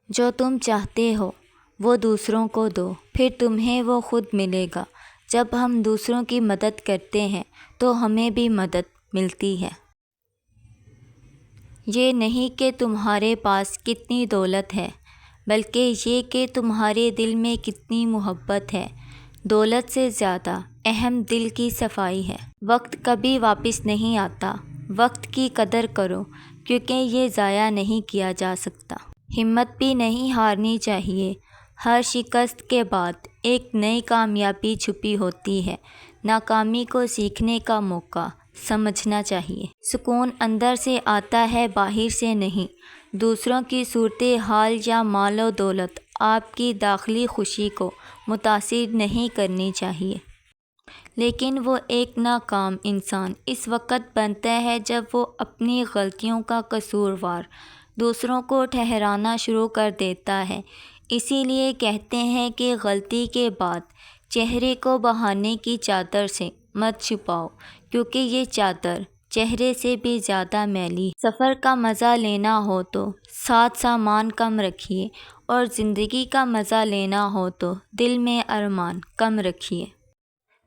جو تم چاہتے ہو وہ دوسروں کو دو، پھر تمہیں وہ خود ملے گا۔ جب ہم دوسروں کی مدد کرتے ہیں تو ہمیں بھی مدد ملتی ہے۔ یہ نہیں کہ تمہارے پاس کتنی دولت ہے، بلکہ یہ کہ تمہارے دل میں کتنی محبت ہے۔ دولت سے زیادہ اہم دل کی صفائی ہے۔ وقت کبھی واپس نہیں آتا۔ وقت کی قدر کرو کیونکہ یہ ضائع نہیں کیا جا سکتا۔ ہمت بھی نہیں ہارنی چاہیے۔ ہر شکست کے بعد ایک نئی کامیابی چھپی ہوتی ہے۔ ناکامی کو سیکھنے کا موقع سمجھنا چاہیے۔ سکون اندر سے آتا ہے، باہر سے نہیں۔ دوسروں کی صورتحال یا مال و دولت آپ کی داخلی خوشی کو متاثر نہیں کرنی چاہیے۔ لیکن وہ ایک ناکام انسان اس وقت بنتا ہے جب وہ اپنی غلطیوں کا قصوروار دوسروں کو ٹھہرانا شروع کر دیتا ہے۔ اسی لیے کہتے ہیں کہ غلطی کے بعد چہرے کو بہانے کی چادر سے مت چھپاؤ، کیونکہ یہ چادر چہرے سے بھی زیادہ میلی ہے۔ سفر کا مزہ لینا ہو تو ساتھ سامان کم رکھیے، اور زندگی کا مزہ لینا ہو تو دل میں ارمان کم رکھیے۔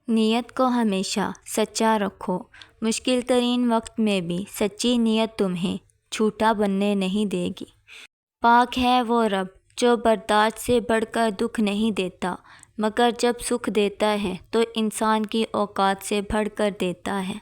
نیت کو ہمیشہ سچا رکھو۔ مشکل ترین وقت میں بھی سچی نیت تمہیں جھوٹا بننے نہیں دے گی۔ پاک ہے وہ رب جو برداشت سے بڑھ کر دکھ نہیں دیتا، مگر جب سکھ دیتا ہے تو انسان کی اوقات سے بڑھ کر دیتا ہے۔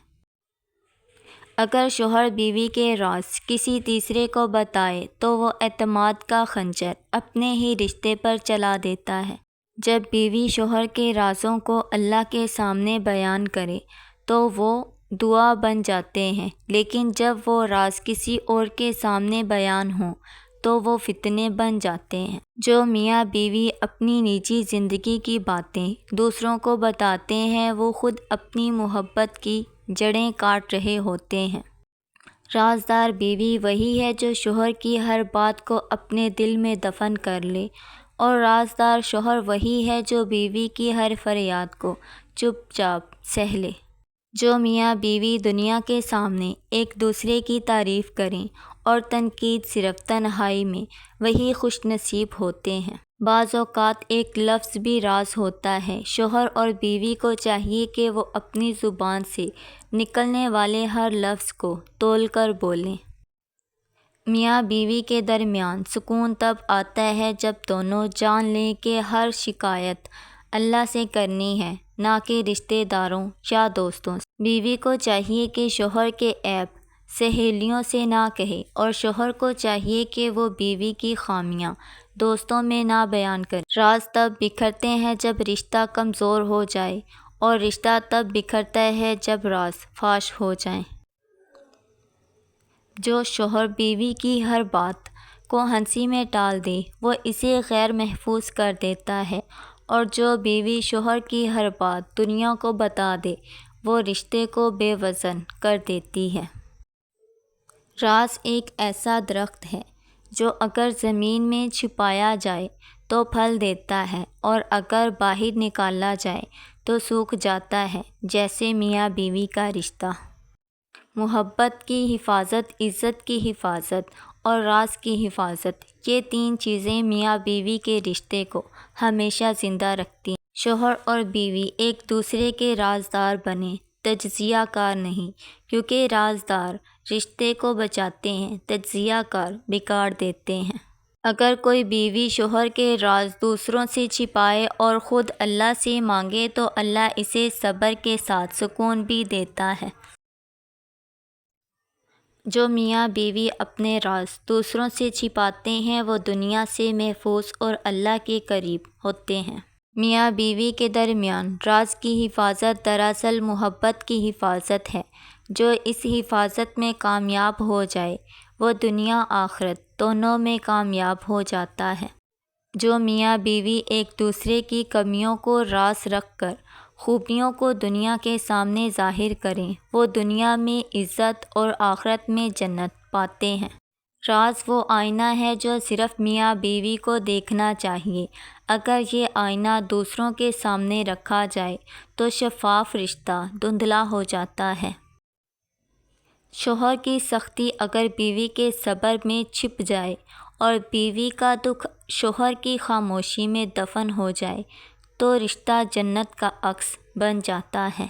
اگر شوہر بیوی کے راز کسی تیسرے کو بتائے تو وہ اعتماد کا خنجر اپنے ہی رشتے پر چلا دیتا ہے۔ جب بیوی شوہر کے رازوں کو اللہ کے سامنے بیان کرے تو وہ دعا بن جاتے ہیں، لیکن جب وہ راز کسی اور کے سامنے بیان ہوں تو وہ فتنے بن جاتے ہیں۔ جو میاں بیوی اپنی نجی زندگی کی باتیں دوسروں کو بتاتے ہیں وہ خود اپنی محبت کی جڑیں کاٹ رہے ہوتے ہیں۔ رازدار بیوی وہی ہے جو شوہر کی ہر بات کو اپنے دل میں دفن کر لے، اور رازدار شوہر وہی ہے جو بیوی کی ہر فریاد کو چپ چاپ سہ لے۔ جو میاں بیوی دنیا کے سامنے ایک دوسرے کی تعریف کریں اور تنقید صرف تنہائی میں، وہی خوش نصیب ہوتے ہیں۔ بعض اوقات ایک لفظ بھی راز ہوتا ہے۔ شوہر اور بیوی کو چاہیے کہ وہ اپنی زبان سے نکلنے والے ہر لفظ کو تول کر بولیں۔ میاں بیوی کے درمیان سکون تب آتا ہے جب دونوں جان لیں کہ ہر شکایت اللہ سے کرنی ہے، نہ کہ رشتہ داروں یا دوستوں سے۔ بیوی کو چاہیے کہ شوہر کے عیب سہیلیوں سے نہ کہے، اور شوہر کو چاہیے کہ وہ بیوی کی خامیاں دوستوں میں نہ بیان کرے۔ راز تب بکھرتے ہیں جب رشتہ کمزور ہو جائے، اور رشتہ تب بکھرتا ہے جب راز فاش ہو جائیں۔ جو شوہر بیوی کی ہر بات کو ہنسی میں ٹال دے وہ اسے غیر محفوظ کر دیتا ہے، اور جو بیوی شوہر کی ہر بات دنیا کو بتا دے وہ رشتے کو بے وزن کر دیتی ہے۔ راز ایک ایسا درخت ہے جو اگر زمین میں چھپایا جائے تو پھل دیتا ہے، اور اگر باہر نکالا جائے تو سوکھ جاتا ہے، جیسے میاں بیوی کا رشتہ۔ محبت کی حفاظت، عزت کی حفاظت اور راز کی حفاظت، یہ تین چیزیں میاں بیوی کے رشتے کو ہمیشہ زندہ رکھتی ہیں۔ شوہر اور بیوی ایک دوسرے کے رازدار بنیں، تجزیہ کار نہیں، کیونکہ رازدار رشتے کو بچاتے ہیں، تجزیہ کار بگاڑ دیتے ہیں۔ اگر کوئی بیوی شوہر کے راز دوسروں سے چھپائے اور خود اللہ سے مانگے تو اللہ اسے صبر کے ساتھ سکون بھی دیتا ہے۔ جو میاں بیوی اپنے راز دوسروں سے چھپاتے ہیں وہ دنیا سے محفوظ اور اللہ کے قریب ہوتے ہیں۔ میاں بیوی کے درمیان راز کی حفاظت دراصل محبت کی حفاظت ہے۔ جو اس حفاظت میں کامیاب ہو جائے وہ دنیا آخرت دونوں میں کامیاب ہو جاتا ہے۔ جو میاں بیوی ایک دوسرے کی کمیوں کو راز رکھ کر خوبیوں کو دنیا کے سامنے ظاہر کریں وہ دنیا میں عزت اور آخرت میں جنت پاتے ہیں۔ راز وہ آئینہ ہے جو صرف میاں بیوی کو دیکھنا چاہیے۔ اگر یہ آئینہ دوسروں کے سامنے رکھا جائے تو شفاف رشتہ دھندلا ہو جاتا ہے۔ شوہر کی سختی اگر بیوی کے صبر میں چھپ جائے اور بیوی کا دکھ شوہر کی خاموشی میں دفن ہو جائے تو رشتہ جنت کا عکس بن جاتا ہے۔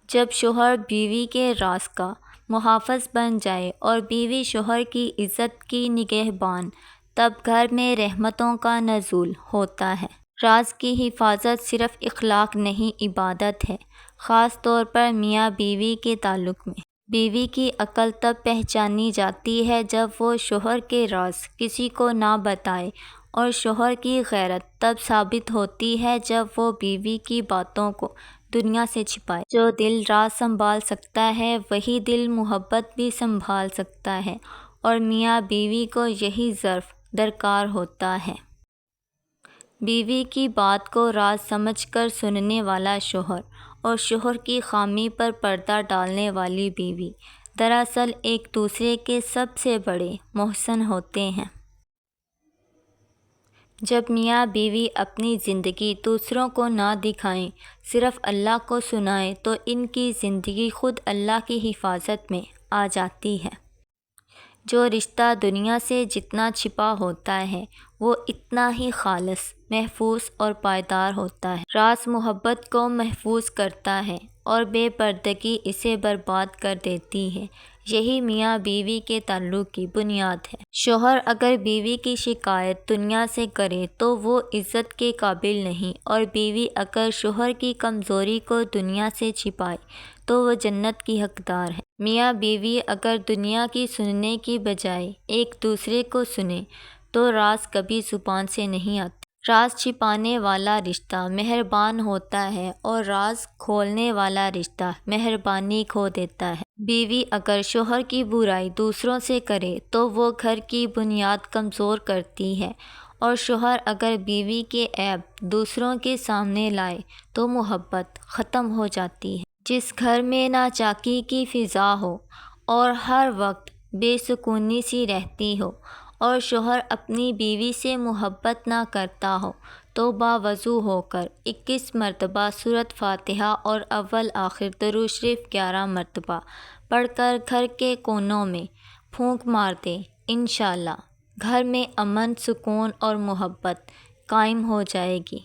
جب شوہر بیوی کے راز کا محافظ بن جائے اور بیوی شوہر کی عزت کی نگہبان، تب گھر میں رحمتوں کا نزول ہوتا ہے۔ راز کی حفاظت صرف اخلاق نہیں، عبادت ہے، خاص طور پر میاں بیوی کے تعلق میں۔ بیوی کی عقل تب پہچانی جاتی ہے جب وہ شوہر کے راز کسی کو نہ بتائے، اور شوہر کی غیرت تب ثابت ہوتی ہے جب وہ بیوی کی باتوں کو دنیا سے چھپائے۔ جو دل راز سنبھال سکتا ہے وہی دل محبت بھی سنبھال سکتا ہے، اور میاں بیوی کو یہی ظرف درکار ہوتا ہے۔ بیوی کی بات کو راز سمجھ کر سننے والا شوہر اور شوہر کی خامی پر پردہ ڈالنے والی بیوی دراصل ایک دوسرے کے سب سے بڑے محسن ہوتے ہیں۔ جب میاں بیوی اپنی زندگی دوسروں کو نہ دکھائیں، صرف اللہ کو سنائیں، تو ان کی زندگی خود اللہ کی حفاظت میں آ جاتی ہے۔ جو رشتہ دنیا سے جتنا چھپا ہوتا ہے وہ اتنا ہی خالص، محفوظ اور پائیدار ہوتا ہے۔ راز محبت کو محفوظ کرتا ہے اور بے پردگی اسے برباد کر دیتی ہے۔ یہی میاں بیوی کے تعلق کی بنیاد ہے۔ شوہر اگر بیوی کی شکایت دنیا سے کرے تو وہ عزت کے قابل نہیں، اور بیوی اگر شوہر کی کمزوری کو دنیا سے چھپائے تو وہ جنت کی حقدار ہے۔ میاں بیوی اگر دنیا کی سننے کی بجائے ایک دوسرے کو سنیں تو راز کبھی زبان سے نہیں آتے۔ راز چھپانے والا رشتہ مہربان ہوتا ہے اور راز کھولنے والا رشتہ مہربانی کھو دیتا ہے۔ بیوی اگر شوہر کی برائی دوسروں سے کرے تو وہ گھر کی بنیاد کمزور کرتی ہے، اور شوہر اگر بیوی کے عیب دوسروں کے سامنے لائے تو محبت ختم ہو جاتی ہے۔ جس گھر میں ناچاکی کی فضا ہو اور ہر وقت بے سکونی سی رہتی ہو، اور شوہر اپنی بیوی سے محبت نہ کرتا ہو، تو باوضو ہو کر 21 مرتبہ سورۃ فاتحہ اور اول آخر درود شریف 11 مرتبہ پڑھ کر گھر کے کونوں میں پھونک مار دے، انشاءاللہ گھر میں امن، سکون اور محبت قائم ہو جائے گی۔